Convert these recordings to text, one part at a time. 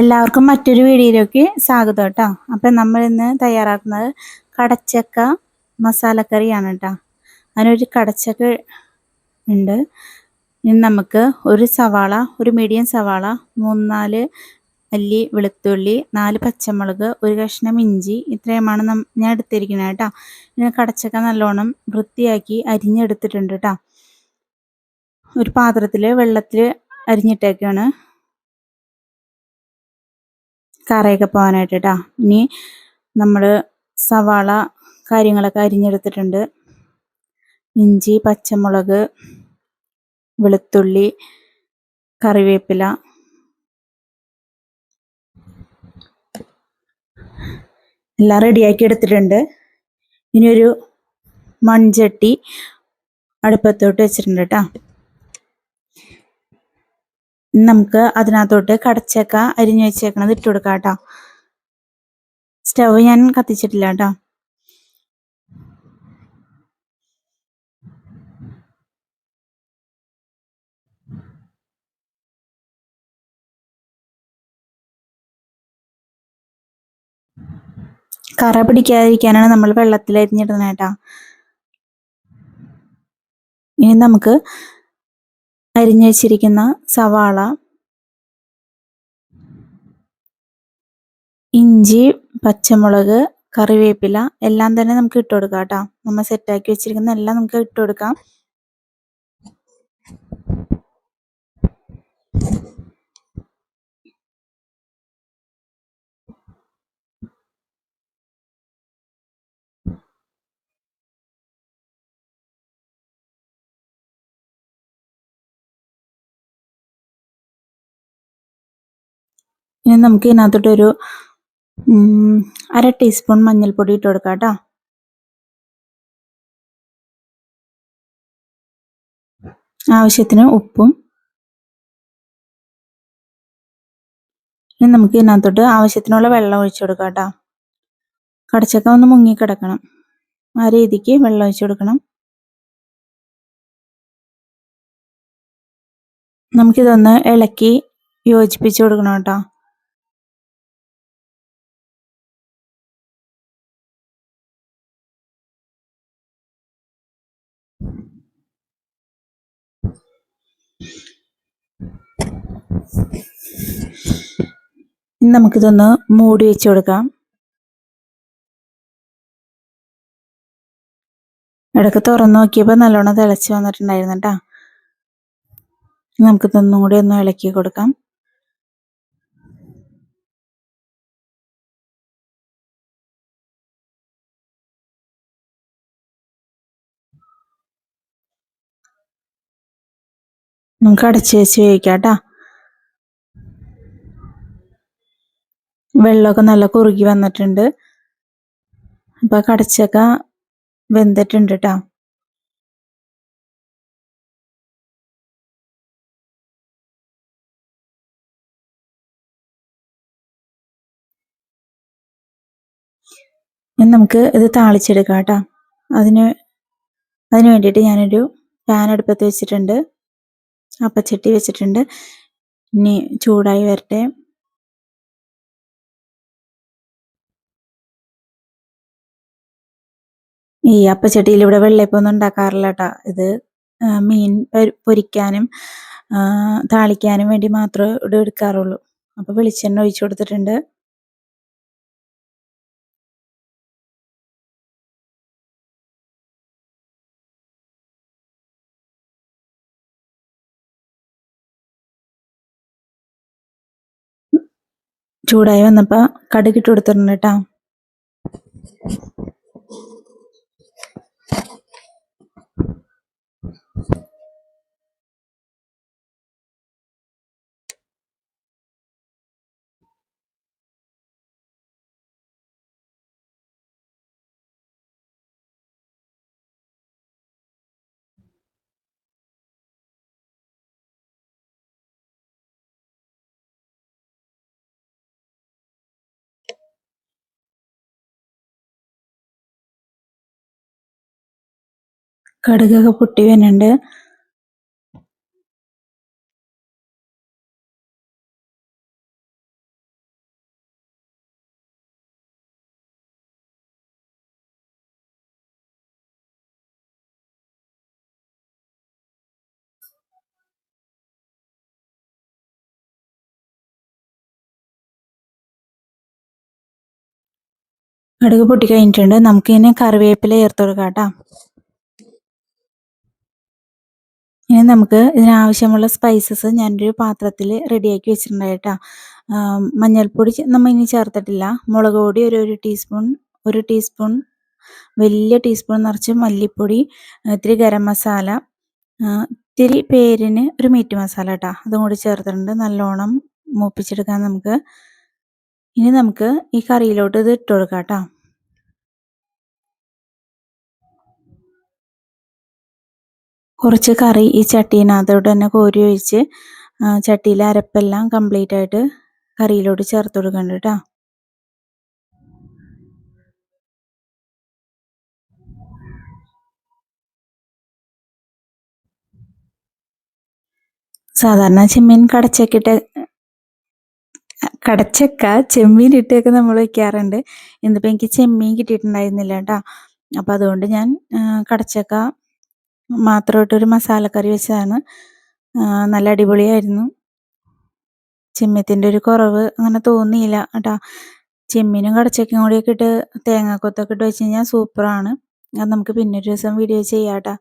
എല്ലാവർക്കും മറ്റൊരു വീഡിയോയിലേക്ക് സ്വാഗതം കേട്ടോ. അപ്പം നമ്മൾ ഇന്ന് തയ്യാറാക്കുന്നത് കടച്ചക്ക മസാലക്കറിയാണ് കേട്ടോ. അതിനൊരു കടച്ചക്ക ഉണ്ട്. ഇനി നമുക്ക് ഒരു സവാള, ഒരു മീഡിയം സവാള, 3-4 അല്ലി വെളുത്തുള്ളി, 4 പച്ചമുളക്, ഒരു കഷ്ണം ഇഞ്ചി, ഇത്രയുമാണ് ഞാൻ എടുത്തിരിക്കുന്നത് കേട്ടോ. ഇനി കടച്ചക്ക നല്ലോണം വൃത്തിയാക്കി അരിഞ്ഞെടുത്തിട്ടുണ്ട് കേട്ടോ. ഒരു പാത്രത്തിൽ വെള്ളത്തിൽ അരിഞ്ഞിട്ടേക്കാണ് കറയൊക്കെ പോകാനായിട്ട് കേട്ടോ. ഇനി നമ്മൾ സവാള കാര്യങ്ങളൊക്കെ അരിഞ്ഞെടുത്തിട്ടുണ്ട്. ഇഞ്ചി, പച്ചമുളക്, വെളുത്തുള്ളി, കറിവേപ്പില എല്ലാം റെഡിയാക്കി എടുത്തിട്ടുണ്ട്. ഇനി ഒരു മൺചട്ടി അടുപ്പത്തോട്ട് വെച്ചിട്ടുണ്ട് കേട്ടോ. നമുക്ക് അതിനകത്തോട്ട് കടച്ചക്ക അരിഞ്ഞു വെച്ചേക്കണത് ഇട്ട് കൊടുക്കാം കേട്ടോ. സ്റ്റവ് ഞാൻ കത്തിച്ചിട്ടില്ല കേട്ടോ. കറ പിടിക്കാതിരിക്കാനാണ് നമ്മൾ വെള്ളത്തിൽ അരിഞ്ഞിടുന്നത് കേട്ടോ. ഇനി നമുക്ക് അരിഞ്ഞു വെച്ചിരിക്കുന്ന സവാള, ഇഞ്ചി, പച്ചമുളക്, കറിവേപ്പില എല്ലാം തന്നെ നമുക്ക് ഇട്ട് കൊടുക്കാം കേട്ടോ. നമ്മൾ സെറ്റാക്കി വെച്ചിരിക്കുന്ന എല്ലാം നമുക്ക് ഇട്ട് കൊടുക്കാം. ഇനി നമുക്ക് ഇതിനകത്തോട്ടൊരു 1/2 ടീസ്പൂൺ മഞ്ഞൾപ്പൊടി ഇട്ട് കൊടുക്കാം കേട്ടോ. ആവശ്യത്തിന് ഉപ്പും. ഇനി നമുക്ക് ഇതിനകത്തോട്ട് ആവശ്യത്തിനുള്ള വെള്ളം ഒഴിച്ചു കൊടുക്കാം കേട്ടോ. കടച്ചക്ക ഒന്ന് മുങ്ങിക്കിടക്കണം, ആ രീതിക്ക് വെള്ളം ഒഴിച്ചു കൊടുക്കണം. നമുക്കിതൊന്ന് ഇളക്കി യോജിപ്പിച്ച് കൊടുക്കണം കേട്ടോ. ഇനി നമുക്കിതൊന്ന് മൂടി വെച്ച് കൊടുക്കാം. ഇടയ്ക്ക് തുറന്നു നോക്കിയപ്പോൾ നല്ലോണം തിളച്ച് വന്നിട്ടുണ്ടായിരുന്നു കേട്ടോ. നമുക്കിതൊന്നും കൂടി ഒന്ന് ഇളക്കി കൊടുക്കാം. നമുക്ക് അടച്ച് വെച്ച് വേവിക്കാം കേട്ടോ. വെള്ളമൊക്കെ നല്ല കുറുകി വന്നിട്ടുണ്ട്. അപ്പോൾ കടച്ചക്ക വെന്തിട്ടുണ്ട് കേട്ടോ. ഇനി നമുക്ക് ഇത് താളിച്ചെടുക്കാം കേട്ടോ. അതിന് വേണ്ടിയിട്ട് ഞാനൊരു പാൻ അടുപ്പത്ത് വെച്ചിട്ടുണ്ട്, അപ്പച്ചട്ടി വെച്ചിട്ടുണ്ട്. ഇനി ചൂടായി വരട്ടെ. ഈ അപ്പച്ചട്ടിയിൽ ഇവിടെ വെള്ളയപ്പമൊന്നും ഉണ്ടാക്കാറില്ല കേട്ടോ. ഇത് മീൻ പൊരിക്കാനും താളിക്കാനും വേണ്ടി മാത്രമേ ഇവിടെ എടുക്കാറുള്ളൂ. അപ്പോൾ വെളിച്ചെണ്ണ ഒഴിച്ചു കൊടുത്തിട്ടുണ്ട്. ചൂടായി വന്നപ്പോൾ കടുകിട്ട് കൊടുത്തിട്ടുണ്ട് കേട്ടോ. കടുകൊക്കെ പൊട്ടി വരുന്നുണ്ട്. കടുക് പൊട്ടി കഴിഞ്ഞിട്ടുണ്ട്. നമുക്കിനി കറിവേപ്പില ചേർത്ത് കൊടുക്കാം കേട്ടോ. ഇനി നമുക്ക് ഇതിനാവശ്യമുള്ള സ്പൈസസ് ഞാനൊരു പാത്രത്തിൽ റെഡിയാക്കി വെച്ചിട്ടുണ്ട് കേട്ടോ. മഞ്ഞൾപ്പൊടി നമ്മൾ ഇനി ചേർത്തിട്ടില്ല. മുളക് പൊടി ഒരു ടീസ്പൂൺ വലിയ ടീസ്പൂൺ നിറച്ച് മല്ലിപ്പൊടി, ഇത്തിരി ഗരം മസാല, ഇത്തിരി പേരിന് ഒരു മീറ്റ് മസാല കേട്ടോ, അതും കൂടി ചേർത്തിട്ടുണ്ട്. നല്ലോണം മൂപ്പിച്ചെടുക്കാൻ നമുക്ക്. ഇനി നമുക്ക് ഈ കറിയിലോട്ട് ഇത് ഇട്ട് കൊടുക്കാം കേട്ടോ. കുറച്ച് കറി ഈ ചട്ടീനകത്തോട്ട് തന്നെ കോരി ഒഴിച്ച് ചട്ടിയിലെ അരപ്പെല്ലാം കംപ്ലീറ്റ് ആയിട്ട് കറിയിലോട്ട് ചേർത്ത് കൊടുക്കണ്ട കേട്ടോ. സാധാരണ കടച്ചക്ക ചെമ്മീൻ ഇട്ടൊക്കെ നമ്മൾ വയ്ക്കാറുണ്ട്. ഇന്നിപ്പോൾ എനിക്ക് ചെമ്മീൻ കിട്ടിയിട്ടുണ്ടായിരുന്നില്ല കേട്ടോ. അപ്പോൾ അതുകൊണ്ട് ഞാൻ കടച്ചക്ക മാത്രമായിട്ടൊരു മസാലക്കറി വെച്ചതാണ്. നല്ല അടിപൊളിയായിരുന്നു. ചെമ്മീത്തിൻ്റെ ഒരു കുറവ് അങ്ങനെ തോന്നിയില്ല കേട്ടോ. ചെമ്മീനും കടച്ചക്കയും കൂടിയൊക്കെ ഇട്ട് തേങ്ങാക്കൊത്തൊക്കെ ഇട്ട് വെച്ച് കഴിഞ്ഞാൽ സൂപ്പറാണ്. അത് നമുക്ക് പിന്നെ ഒരു ദിവസം വീഡിയോ ചെയ്യാം കേട്ടോ.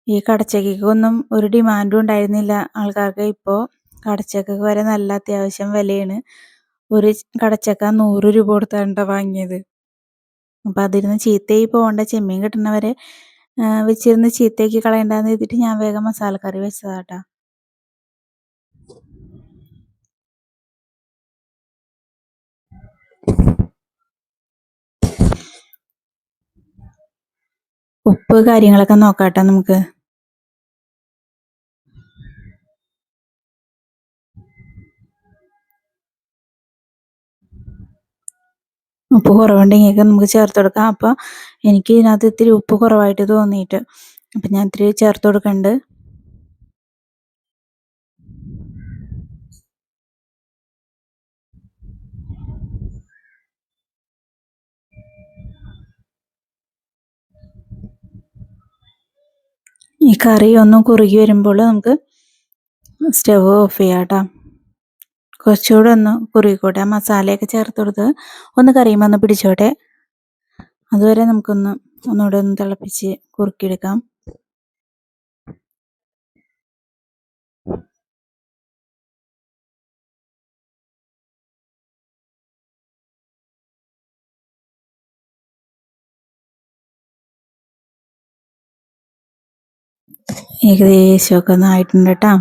ഈ കടച്ചക്കയ്ക്കൊന്നും ഒരു ഡിമാൻഡും ഉണ്ടായിരുന്നില്ല ആൾക്കാർക്ക്. ഇപ്പോൾ കടച്ചക്കയ്ക്ക് വരെ നല്ല അത്യാവശ്യം വിലയാണ്. ഒരു കടച്ചക്ക 100 രൂപ കൊടുത്താണ് വാങ്ങിയത്. അപ്പം അതിരുന്ന് ചീത്തയായി പോകേണ്ട, ചെമ്മീൻ കിട്ടുന്നവരെ വെച്ചിരുന്ന് ചീത്തയാക്കി കളയണ്ടെന്ന് എഴുതിയിട്ട് ഞാൻ വേഗം മസാലക്കറി വെച്ചതാട്ടാ. ഉപ്പ് കാര്യങ്ങളൊക്കെ നോക്കാട്ടോ നമുക്ക്. ഉപ്പ് കുറവുണ്ടെങ്കിൽ നമുക്ക് ചേർത്ത് കൊടുക്കാം. അപ്പോൾ എനിക്ക് ഇതിനകത്ത് ഇത്തിരി ഉപ്പ് കുറവായിട്ട് തോന്നിയിട്ട് അപ്പം ഞാൻ ഇത്തിരി ചേർത്ത് കൊടുക്കുന്നുണ്ട്. ഈ കറി ഒന്ന് കുറുകി വരുമ്പോൾ നമുക്ക് സ്റ്റവ് ഓഫ് ചെയ്യാം കേട്ടോ. കുറച്ചുകൂടെ ഒന്ന് കുറുകിക്കോട്ടെ. ആ മസാലയൊക്കെ ചേർത്ത് കൊടുത്ത് ഒന്ന് കറിയുമ്പോൾ ഒന്ന് പിടിച്ചോട്ടെ. അതുവരെ ഒന്നുകൂടെ ഒന്ന് തിളപ്പിച്ച് കുറുക്കിയെടുക്കാം. ഏകദേശമൊക്കെ ഒന്ന് ആയിട്ടുണ്ട് കേട്ടോ.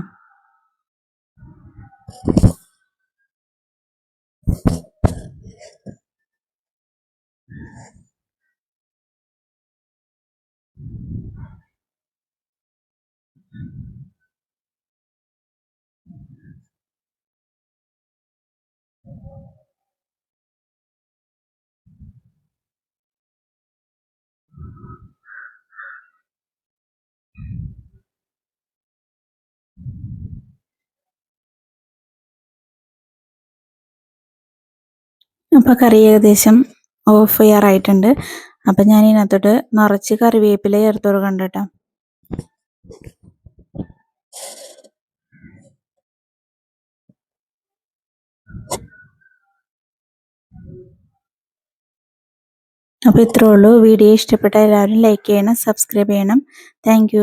അപ്പോൾ കറി ഏകദേശം ഓഫ് ചെയ്യാറായിട്ടുണ്ട്. അപ്പം ഞാൻ ഇതിനകത്തോട്ട് നിറച്ച് കറിവേപ്പില ചേർത്ത് കൊടുക്കണ്ട കേട്ടോ. അപ്പോൾ ഇത്രേ ഉള്ളൂ. വീഡിയോ ഇഷ്ടപ്പെട്ട എല്ലാവരും ലൈക്ക് ചെയ്യണം, സബ്സ്ക്രൈബ് ചെയ്യണം. താങ്ക്